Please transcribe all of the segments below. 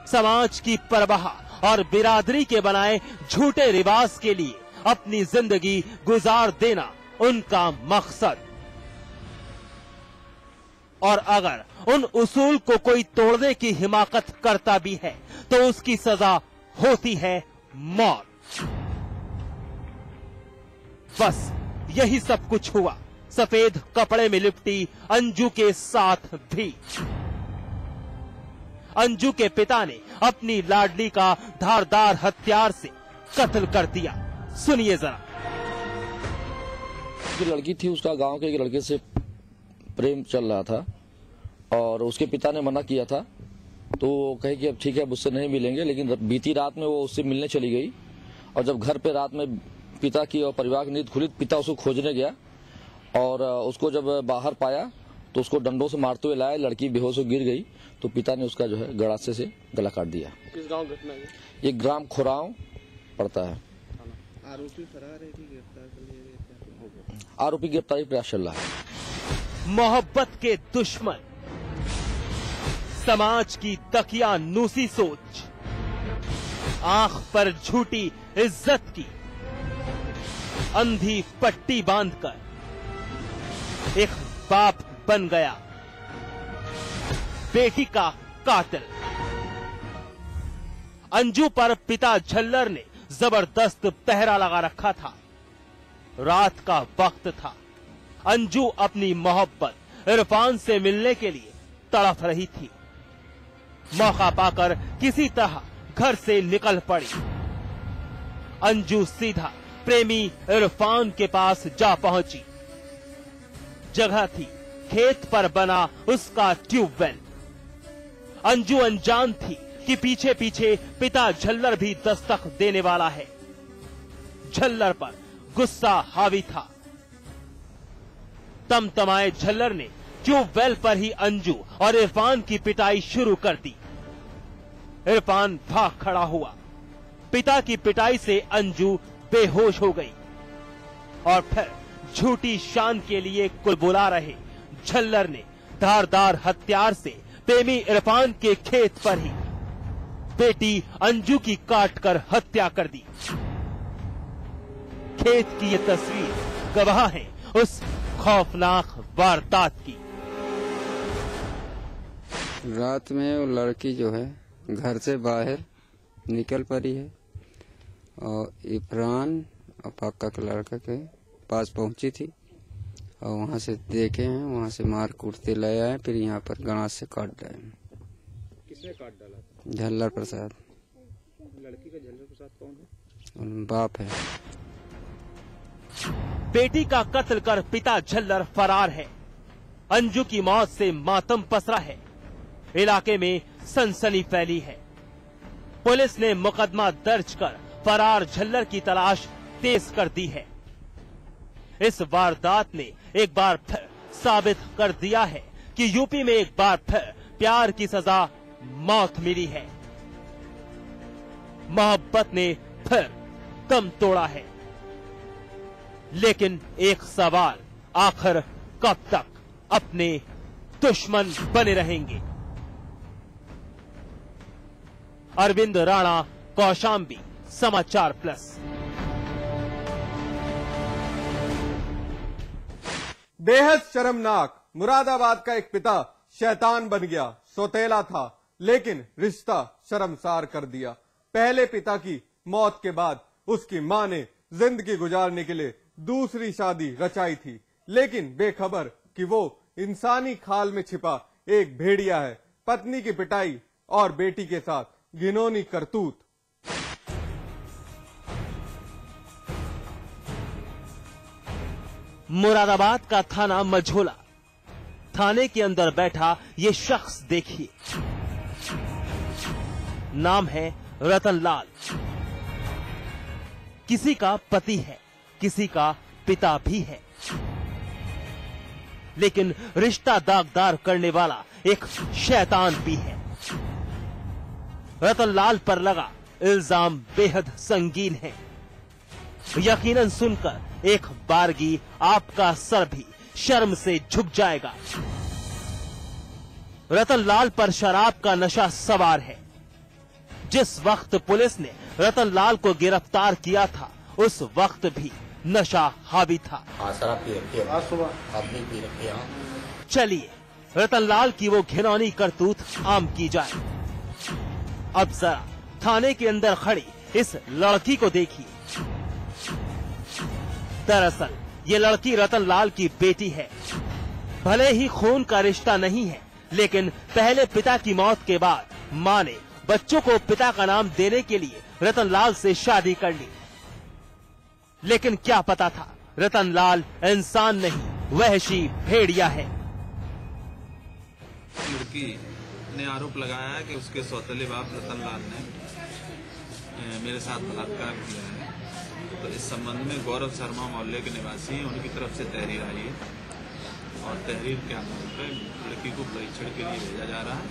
समाज की परवाह और बिरादरी के बनाए झूठे रिवाज के लिए अपनी जिंदगी गुजार देना उनका मकसद। और अगर उन उसूल को कोई तोड़ने की हिमाकत करता भी है तो उसकी सजा होती है मौत। बस यही सब कुछ हुआ सफेद कपड़े में लिपटी अंजू के साथ भी। अंजू के पिता ने अपनी लाडली का धारदार हथियार से कत्ल कर दिया। सुनिए जरा। जो लड़की थी उसका गांव के एक लड़के से प्रेम चल रहा था और उसके पिता ने मना किया था, तो कहे कि अब ठीक है मुझसे नहीं मिलेंगे। लेकिन बीती रात में वो उससे मिलने चली गई और जब घर पे रात में पिता की और परिवार की नींद खुली, पिता उसको खोजने गया और उसको जब बाहर पाया तो उसको डंडों से मारते हुए लाया। लड़की बेहोश हो गिर गई तो पिता ने उसका जो है गड़ासे से गला काट दिया। किस गांव घटना है? ये ग्राम खुराव पड़ता है। आरोपी फरार है कि गिरफ्तार कर लिया गया? आरोपी गिरफ्तारी प्रयास चल रहा है। मोहब्बत के दुश्मन, समाज की दकियानूसी सोच, आंख पर झूठी इज्जत की अंधी पट्टी बांधकर एक बाप बन गया बेटी का कातिल। अंजू पर पिता झल्लर ने जबरदस्त पहरा लगा रखा था। रात का वक्त था। अंजू अपनी मोहब्बत इरफान से मिलने के लिए तड़प रही थी। मौका पाकर किसी तरह घर से निकल पड़ी। अंजू सीधा प्रेमी इरफान के पास जा पहुंची। जगह थी खेत पर बना उसका ट्यूबवेल। अंजू अनजान थी कि पीछे पीछे पिता झल्लर भी दस्तक देने वाला है। झल्लर पर गुस्सा हावी था। तमतमाए झल्लर ने ट्यूबवेल पर ही अंजू और इरफान की पिटाई शुरू कर दी। इरफान भाग खड़ा हुआ। पिता की पिटाई से अंजू बेहोश हो गई और फिर झूठी शान के लिए कुलबुला रहे झल्लर ने धारदार हथियार से प्रेमी इरफान के खेत पर ही बेटी अंजू की काटकर हत्या कर दी। खेत की ये तस्वीर गवाह है उस खौफनाक वारदात की। रात में वो लड़की जो है घर से बाहर निकल पड़ी है और इरफान और पक्का के लड़का के पास पहुंची थी और वहां से देखे हैं, वहां से मार कूटते ले आए, फिर यहाँ पर गणास से काट डाले। किसने काट डाला? झल्लर प्रसाद। लड़की का झल्लर प्रसाद कौन है? बाप है। बेटी का कत्ल कर पिता झल्लर फरार है। अंजू की मौत से मातम पसरा है। इलाके में सनसनी फैली है। पुलिस ने मुकदमा दर्ज कर फरार झल्लर की तलाश तेज कर दी है। इस वारदात ने एक बार फिर साबित कर दिया है कि यूपी में एक बार फिर प्यार की सजा मौत मिली है। मोहब्बत ने फिर दम तोड़ा है। लेकिन एक सवाल, आखिर कब तक अपने दुश्मन बने रहेंगे? अरविंद राणा, कौशाम्बी, समाचार प्लस। बेहद शर्मनाक। मुरादाबाद का एक पिता शैतान बन गया। सौतेला था लेकिन रिश्ता शर्मसार कर दिया। पहले पिता की मौत के बाद उसकी मां ने जिंदगी गुजारने के लिए दूसरी शादी रचाई थी, लेकिन बेखबर कि वो इंसानी खाल में छिपा एक भेड़िया है। पत्नी की पिटाई और बेटी के साथ घिनौनी करतूत। मुरादाबाद का थाना मझोला। थाने के अंदर बैठा ये शख्स देखिए, नाम है रतनलाल। किसी का पति है, किसी का पिता भी है, लेकिन रिश्ता दागदार करने वाला एक शैतान भी है। रतनलाल पर लगा इल्जाम बेहद संगीन है। यकीनन सुनकर एक बारगी आपका सर भी शर्म से झुक जाएगा। रतनलाल पर शराब का नशा सवार है। जिस वक्त पुलिस ने रतनलाल को गिरफ्तार किया था उस वक्त भी नशा हावी था। शराब पी रखी है, सुबह अब भी पी रखी है। चलिए रतनलाल की वो घिनौनी करतूत आम की जाए। अब जरा थाने के अंदर खड़ी इस लड़की को देखिए। दरअसल ये लड़की रतनलाल की बेटी है। भले ही खून का रिश्ता नहीं है, लेकिन पहले पिता की मौत के बाद मां ने बच्चों को पिता का नाम देने के लिए रतनलाल से शादी कर ली। लेकिन क्या पता था रतनलाल इंसान नहीं, वहशी भेड़िया है। लड़की ने आरोप लगाया है कि उसके सौतेले बाप रतनलाल ने मेरे साथ बलात्कार किया है। तो इस संबंध में गौरव शर्मा मोहल्ले के निवासी हैं, उनकी तरफ से तहरीर आई है और तहरीर के आधार पर लड़की को परीक्षण के लिए भेजा जा रहा है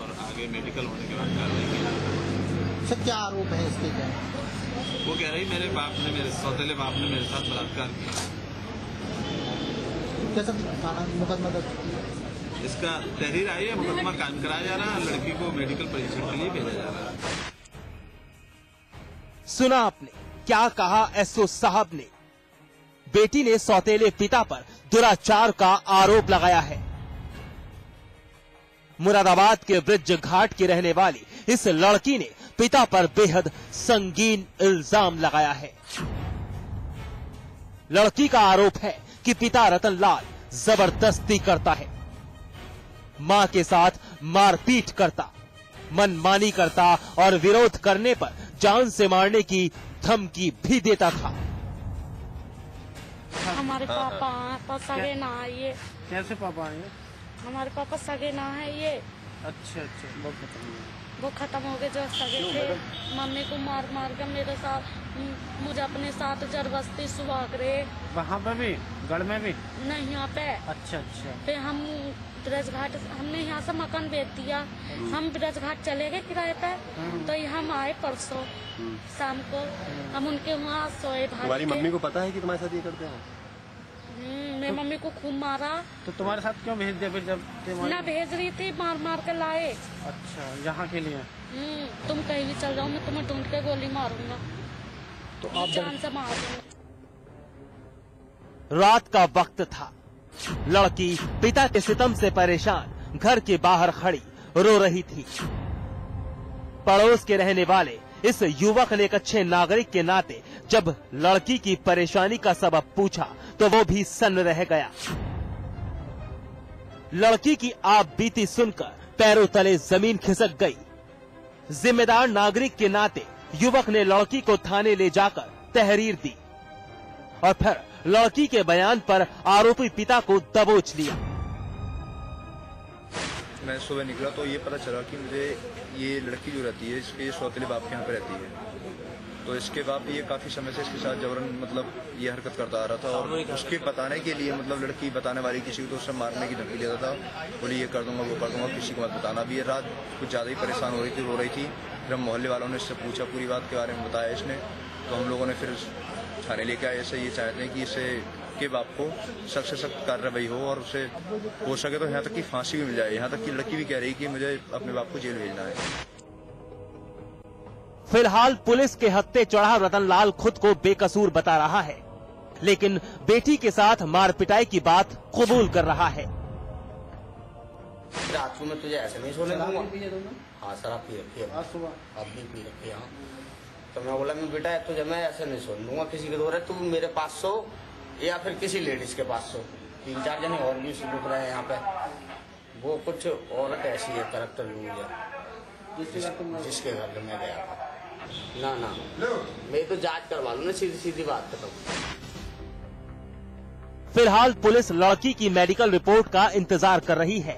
और आगे मेडिकल होने के बाद कार्रवाई की जा रही है। सर क्या आरोप है इसके? क्या वो कह रही मेरे सौतेले बाप ने मेरे साथ बलात्कार किया। क्या सब थाना मुकदमा दर्ज? इसका तहरीर आई है, मुकदमा कायम कराया जा रहा है, लड़की को मेडिकल परीक्षण के लिए भेजा जा रहा है। सुना आपने क्या कहा एसओ साहब ने? बेटी ने सौतेले पिता पर दुराचार का आरोप लगाया है। मुरादाबाद के ब्रिज घाट की रहने वाली इस लड़की ने पिता पर बेहद संगीन इल्जाम लगाया है। लड़की का आरोप है कि पिता रतनलाल जबरदस्ती करता है, मां के साथ मारपीट करता, मनमानी करता और विरोध करने पर जान से मारने की धमकी भी देता था। हमारे पापा सगे ना है ये। कैसे पापा आए? हमारे पापा सगे ना है ये। अच्छा वो खत्म हो गए जो सगे थे। मम्मी को मार मार कर मेरे साथ मुझे अपने साथ जबरदस्ती सुहाग रहे। वहाँ पे भी गढ़ में भी? नहीं यहाँ पे। अच्छा। फिर हम ब्रज घाट, हमने यहाँ से मकान बेच दिया, हम ब्रज घाट चले गए किराए पे। तो यहाँ हम आए परसों शाम को, हम उनके वहाँ सोए। तुम्हारी मम्मी को पता है कि तुम्हारे साथ ये करते हैं? मेरी मम्मी को खूब मारा। तो तुम्हारे साथ क्यों भेज दिया फिर? जब ना भेज रही थी, मार मार के लाए। अच्छा, यहाँ के लिए? तुम कहीं भी चल जाओ, मैं तुम्हें ढूंढ के गोली मारूंगा, तो आप जान से मार दूंगा। रात का वक्त था। लड़की पिता के सितम से परेशान घर के बाहर खड़ी रो रही थी। पड़ोस के रहने वाले इस युवक ने एक अच्छे नागरिक के नाते जब लड़की की परेशानी का सबब पूछा तो वो भी सन्न रह गया। लड़की की आप बीती सुनकर पैरों तले जमीन खिसक गई। जिम्मेदार नागरिक के नाते युवक ने लड़की को थाने ले जाकर तहरीर दी और फिर लड़की के बयान पर आरोपी पिता को दबोच लिया। मैं सुबह निकला तो ये पता चला कि मुझे ये लड़की जो रहती है इसके सौतेले बाप के यहाँ पे रहती है। तो इसके बाप ये काफी समय से इसके साथ जबरन ये हरकत करता आ रहा था और उसके बताने के लिए लड़की बताने वाली किसी को तो उससे मारने की धमकी देता था। बोली ये कर दूंगा वो कर दूंगा, किसी को मत बताना। भी ये रात कुछ ज्यादा ही परेशान हो रही थी, रो रही थी। फिर हम मोहल्ले वालों ने इससे पूछा, पूरी बात के बारे में बताया इसने। तो हम लोगों ने फिर थाने लेके आए। ऐसे ये चाहते हैं कि इसे के बाप को सख्त से सख्त कार्रवाई हो और उसे हो सके तो यहाँ तक की फांसी भी मिल जाए। यहाँ तक की लड़की भी कह रही कि मुझे अपने बाप को जेल भेजना है। फिलहाल पुलिस के हत्थे चढ़ा रतनलाल खुद को बेकसूर बता रहा है, लेकिन बेटी के साथ मार पिटाई की बात कबूल कर रहा है। रात को मैं तुझे ऐसे नहीं सोने दूंगा। हाँ, शराब पी रखी है, अब भी पी रखी है। तो मैं बोला मैं बेटा तुझे मैं ऐसे नहीं सोने दूंगा, किसी के दौरे तू मेरे पास सो या फिर किसी लेडीज के पास सो। 3-4 जने और भी रुक रहे हैं यहाँ पे। वो कुछ औरत ऐसी है करैक्टर लूज है जिसके घर में गया था। ना मैं तो जांच करवा लूँ ना, सीधी बात करता हूँ। फिलहाल पुलिस लड़की की मेडिकल रिपोर्ट का इंतजार कर रही है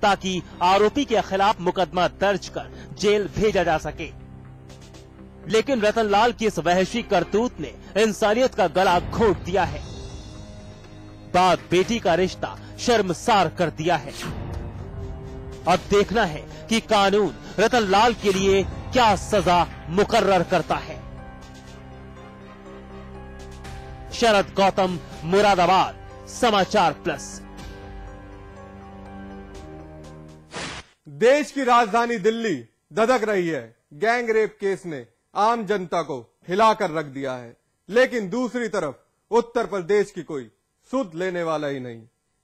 ताकि आरोपी के खिलाफ मुकदमा दर्ज कर जेल भेजा जा सके। लेकिन रतनलाल की इस वहशी करतूत ने इंसानियत का गला घोट दिया है। बाप बेटी का रिश्ता शर्मसार कर दिया है। अब देखना है कि कानून रतनलाल के लिए क्या सजा मुकर्रर करता है। शरद गौतम, मुरादाबाद, समाचार प्लस। देश की राजधानी दिल्ली धधक रही है। गैंग रेप केस ने आम जनता को हिलाकर रख दिया है, लेकिन दूसरी तरफ उत्तर प्रदेश की कोई सुध लेने वाला ही नहीं।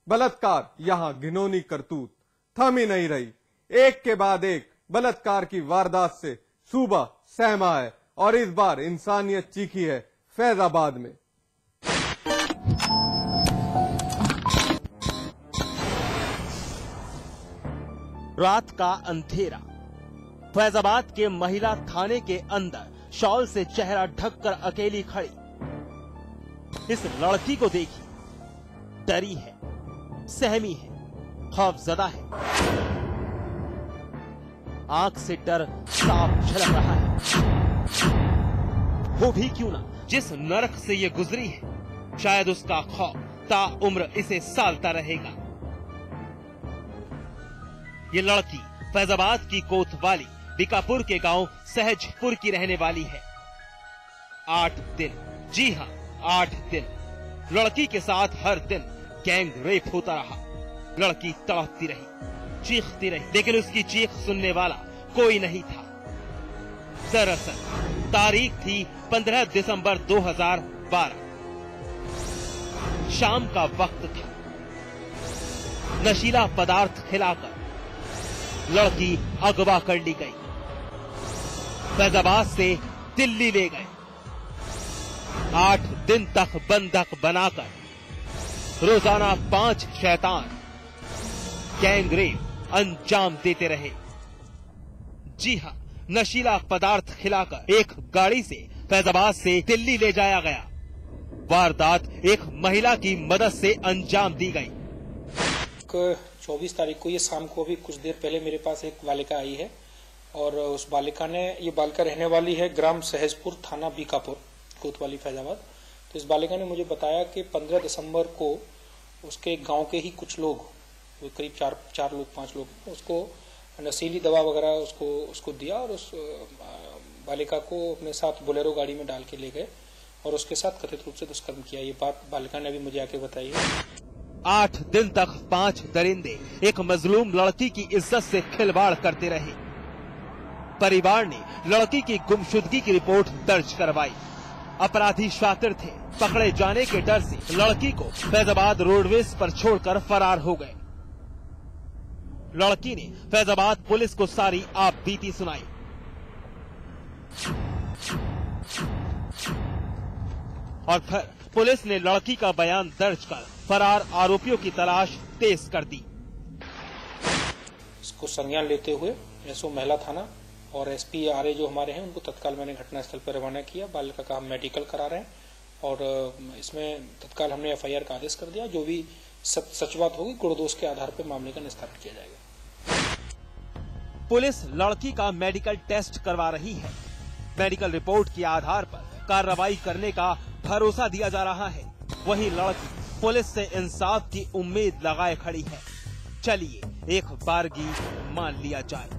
बलात्कार यहां घिनौनी करतूत थम ही नहीं रही। एक के बाद एक बलात्कार की वारदात से सूबा सहमा है और इस बार इंसानियत चीखी है फैजाबाद में। रात का अंधेरा, फैजाबाद के महिला थाने के अंदर शॉल से चेहरा ढककर अकेली खड़ी इस लड़की को देखिए। डरी है, सहमी है, खौफजदा है। आंख से डर साफ झलक रहा है। वो भी क्यों ना, जिस नरक से ये गुजरी है, शायद उसका खौफ ताउम्र इसे सालता रहेगा। ये लड़की फैजाबाद की कोतवाली बीकापुर के गांव सहजपुर की रहने वाली है। 8 दिन, जी हां 8 दिन लड़की के साथ हर दिन गैंग रेप होता रहा। लड़की तड़पती रही, चीखती रही, लेकिन उसकी चीख सुनने वाला कोई नहीं था। दरअसल तारीख थी 15 दिसंबर 2012। शाम का वक्त था। नशीला पदार्थ खिलाकर लड़की अगवा कर ली गई। फैजाबाद से दिल्ली ले गए। 8 दिन तक बंधक बनाकर रोजाना 5 शैतान गैंग रेप अंजाम देते रहे। जी हां, नशीला पदार्थ खिलाकर एक गाड़ी से फैजाबाद से दिल्ली ले जाया गया। वारदात एक महिला की मदद से अंजाम दी गई। 24 तारीख को ये शाम को भी कुछ देर पहले मेरे पास एक बालिका आई है और उस बालिका ने, ये बालिका रहने वाली है ग्राम सहजपुर, थाना बीकापुर, कोतवाली फैजाबाद। तो इस बालिका ने मुझे बताया कि 15 दिसंबर को उसके गांव के ही कुछ लोग, करीब 4 लोग 5 लोग, उसको नशीली दवा वगैरह उसको दिया और उस बालिका को अपने साथ बोलेरो गाड़ी में डाल के ले गए और उसके साथ कथित रूप से दुष्कर्म किया। ये बात बालिका ने अभी मुझे आके बताई है। 8 दिन तक 5 दरिंदे एक मजलूम लड़की की इज्जत से खिलवाड़ करते रहे। परिवार ने लड़की की गुमशुदगी की रिपोर्ट दर्ज करवाई। अपराधी शातिर थे। पकड़े जाने के डर से लड़की को फैजाबाद रोडवेज पर छोड़कर फरार हो गए। लड़की ने फैजाबाद पुलिस को सारी आप बीती सुनाई। और फिर पुलिस ने लड़की का बयान दर्ज कर फरार आरोपियों की तलाश तेज कर दी। इसको संज्ञान लेते हुए एसओ महिला थाना और एसपी आरए जो हमारे हैं, उनको तत्काल मैंने घटनास्थल पर रवाना किया। बालिका का हम मेडिकल करा रहे हैं और इसमें तत्काल हमने एफआईआर का आदेश कर दिया। जो भी सच बात होगी गुण दोष के आधार पर मामले का निस्तारण किया जाएगा। पुलिस लड़की का मेडिकल टेस्ट करवा रही है। मेडिकल रिपोर्ट के आधार पर कार्रवाई करने का भरोसा दिया जा रहा है। वही लड़की पुलिस से इंसाफ की उम्मीद लगाए खड़ी है। चलिए एक बारगी मान लिया जाए,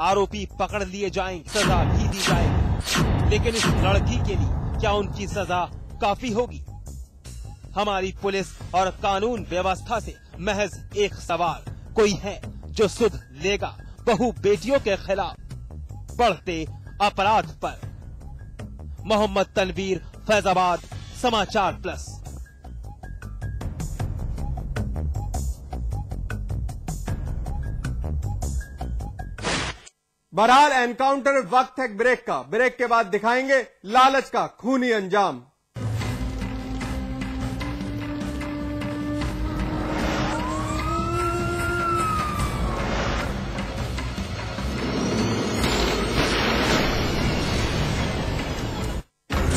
आरोपी पकड़ लिए जाएंगे, सजा भी दी जाएगी। लेकिन इस लड़की के लिए क्या उनकी सजा काफी होगी? हमारी पुलिस और कानून व्यवस्था से महज एक सवाल, कोई है जो सुध लेगा बहू बेटियों के खिलाफ बढ़ते अपराध पर? मोहम्मद तनवीर, फैजाबाद, समाचार प्लस। बहरहाल एनकाउंटर वक्त है ब्रेक का। ब्रेक के बाद दिखाएंगे लालच का खूनी अंजाम।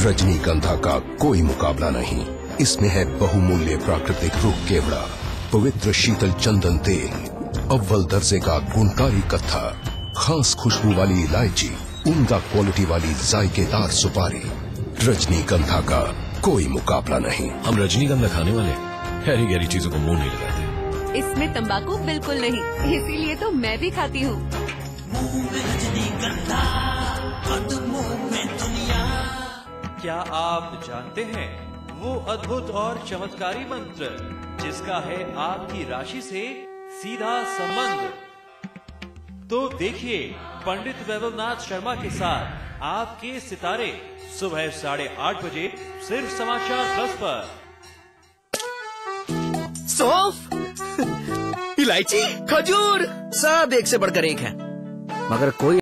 रजनीगंधा का कोई मुकाबला नहीं। इसमें है बहुमूल्य प्राकृतिक रूप केवड़ा, पवित्र शीतल चंदन तेल, अव्वल दर्जे का गुणकारी कत्था, खास खुशबू वाली इलायची, उम्दा क्वालिटी वाली जायकेदार सुपारी। रजनीगंधा का कोई मुकाबला नहीं। हम रजनीगंधा खाने वाले गहरी गहरी चीजों को मुंह नहीं लगाते। इसमें तंबाकू बिल्कुल नहीं, इसीलिए तो मैं भी खाती हूँ। क्या आप जानते हैं वो अद्भुत और चमत्कारी मंत्र जिसका है आपकी राशि से सीधा संबंध? तो देखिए पंडित वैभवनाथ शर्मा के साथ आपके सितारे सुबह 8:30 बजे सिर्फ समाचार प्लस पर। सौंफ, इलायची, खजूर, सब एक से बढ़कर एक है, मगर कोई